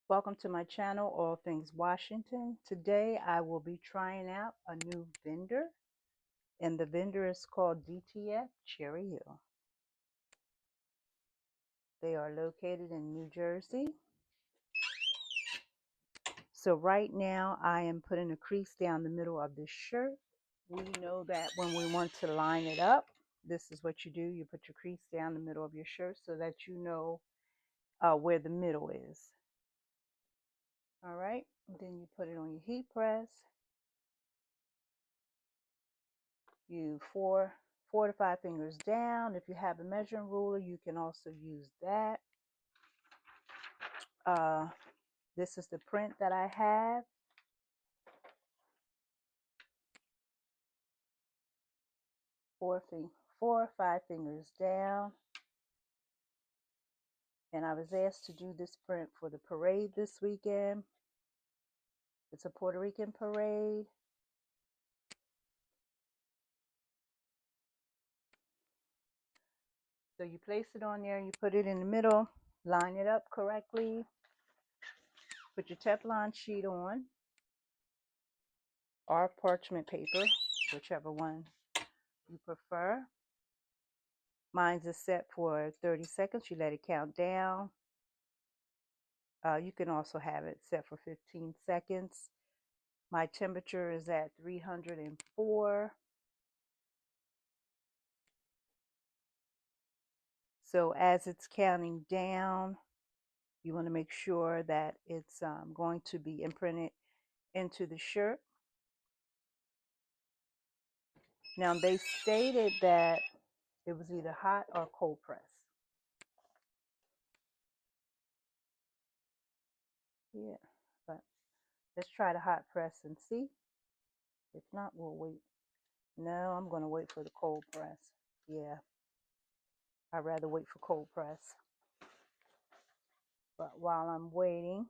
Welcome to my channel, All Things Washington. Today I will be trying out a new vendor, and the vendor is called DTF Cherry Hill. They are located in New Jersey. So right now I am putting a crease down the middle of this shirt. We know that when we want to line it up, this is what you do. You put your crease down the middle of your shirt so that you know where the middle is. All right, and then you put it on your heat press. You four to five fingers down. If you have a measuring ruler, you can also use that. This is the print that I have. Four or five fingers down. And I was asked to do this print for the parade this weekend. It's a Puerto Rican parade. So you place it on there, you put it in the middle, line it up correctly, put your Teflon sheet on, or parchment paper, whichever one you prefer. Mine's is set for 30 seconds. You let it count down. You can also have it set for 15 seconds. My temperature is at 304. So as it's counting down, you want to make sure that it's going to be imprinted into the shirt. Now they stated that it was either hot or cold press. Yeah, but let's try the hot press and see. If not, we'll wait. No, I'm going to wait for the cold press. Yeah, I'd rather wait for cold press. But while I'm waiting,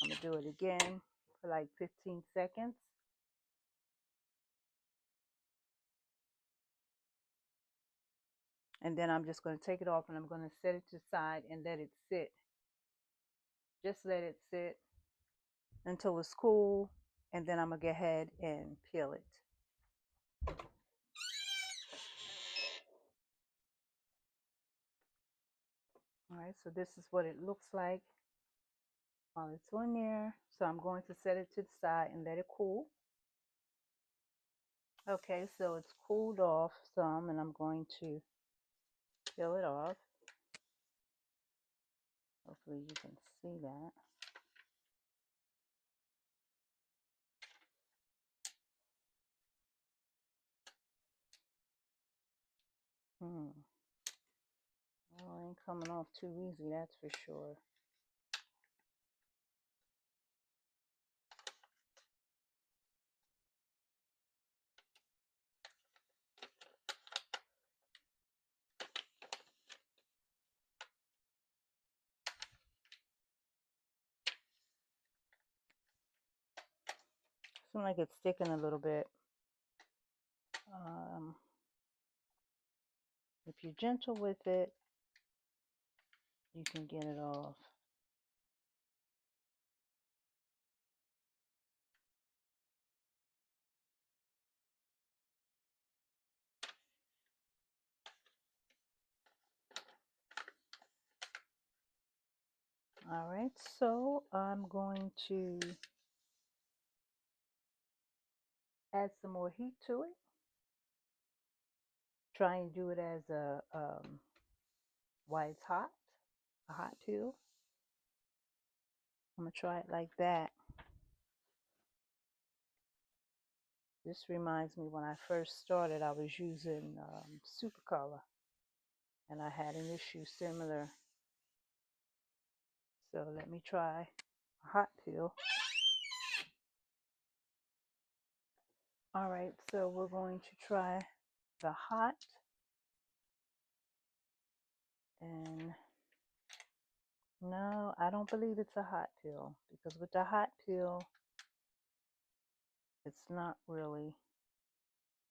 I'm going to do it again for like 15 seconds. And then I'm just going to take it off and I'm going to set it to the side and let it sit. Just let it sit until it's cool. And then I'm going to go ahead and peel it. All right, so this is what it looks like while it's on there. So I'm going to set it to the side and let it cool. Okay, so it's cooled off some and I'm going to peel it off. Hopefully you can see that. Oh, it ain't coming off too easy, that's for sure. Seems like it's sticking a little bit. If you're gentle with it, you can get it off. All right, so I'm going to add some more heat to it. Try and do it as while it's hot, a hot peel. I'm gonna try it like that. This reminds me when I first started, I was using super color, and I had an issue similar. So let me try a hot peel. All right, so we're going to try the hot, and no, I don't believe it's a hot peel, because with the hot peel, it's not really,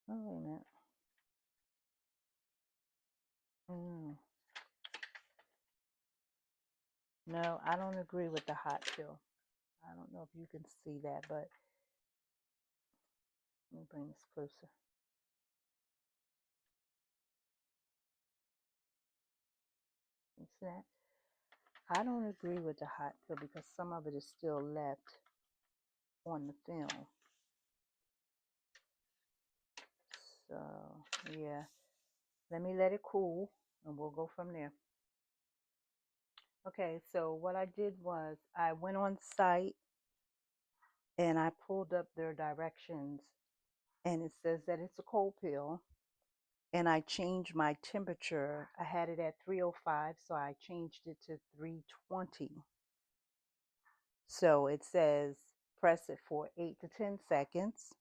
oh, wait a minute. No, I don't agree with the hot pill. I don't know if you can see that, but let me bring this closer. You see that? I don't agree with the hot pill because some of it is still left on the film. So, yeah. Let me let it cool and we'll go from there. Okay, so what I did was I went on site and I pulled up their directions, and it says that it's a cold pill, and I changed my temperature. I had it at 305, so I changed it to 320. So it says press it for 8 to 10 seconds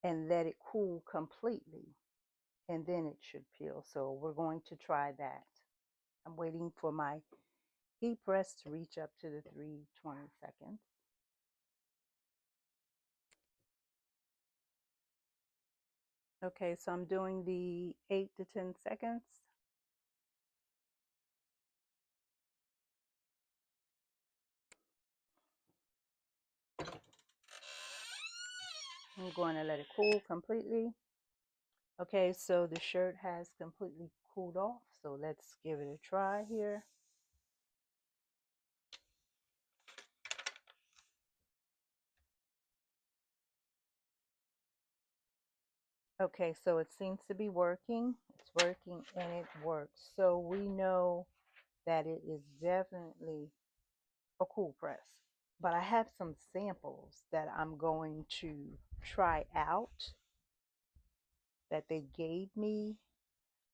and let it cool completely, and then it should peel. So we're going to try that. I'm waiting for my heat press to reach up to the 320 seconds. Okay, so I'm doing the 8 to 10 seconds. I'm going to let it cool completely. Okay, so the shirt has completely cooled off, so let's give it a try here. Okay, so it seems to be working. It's working and it works. So we know that it is definitely a cool press. But I have some samples that I'm going to try out that they gave me.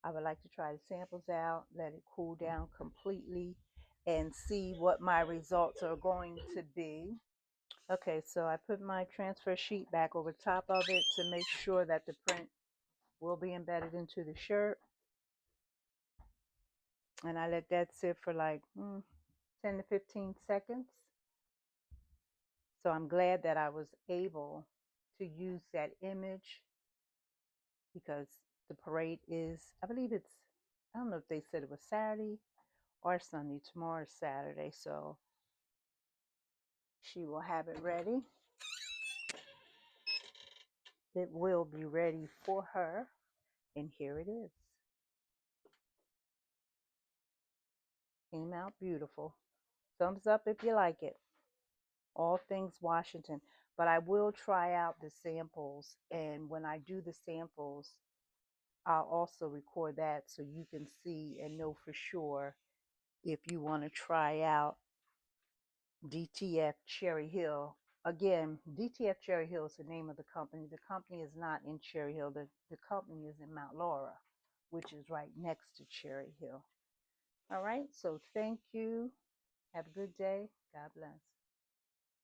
I would like to try the samples out, let it cool down completely, and see what my results are going to be. Okay, so I put my transfer sheet back over top of it to make sure that the print will be embedded into the shirt. And I let that sit for like 10 to 15 seconds. So I'm glad that I was able to use that image because the parade is, I believe it's, I don't know if they said it was Saturday or Sunday. Tomorrow is Saturday, so she will have it ready. It will be ready for her, and here it is. Came out beautiful. Thumbs up if you like it. All things Washington. But I will try out the samples, and when I do the samples, I'll also record that so you can see and know for sure if you want to try out DTF Cherry Hill. Again, DTF Cherry Hill is the name of the company. The company is not in Cherry Hill. The company is in Mount Laura, which is right next to Cherry Hill. All right, so thank you. Have a good day. God bless.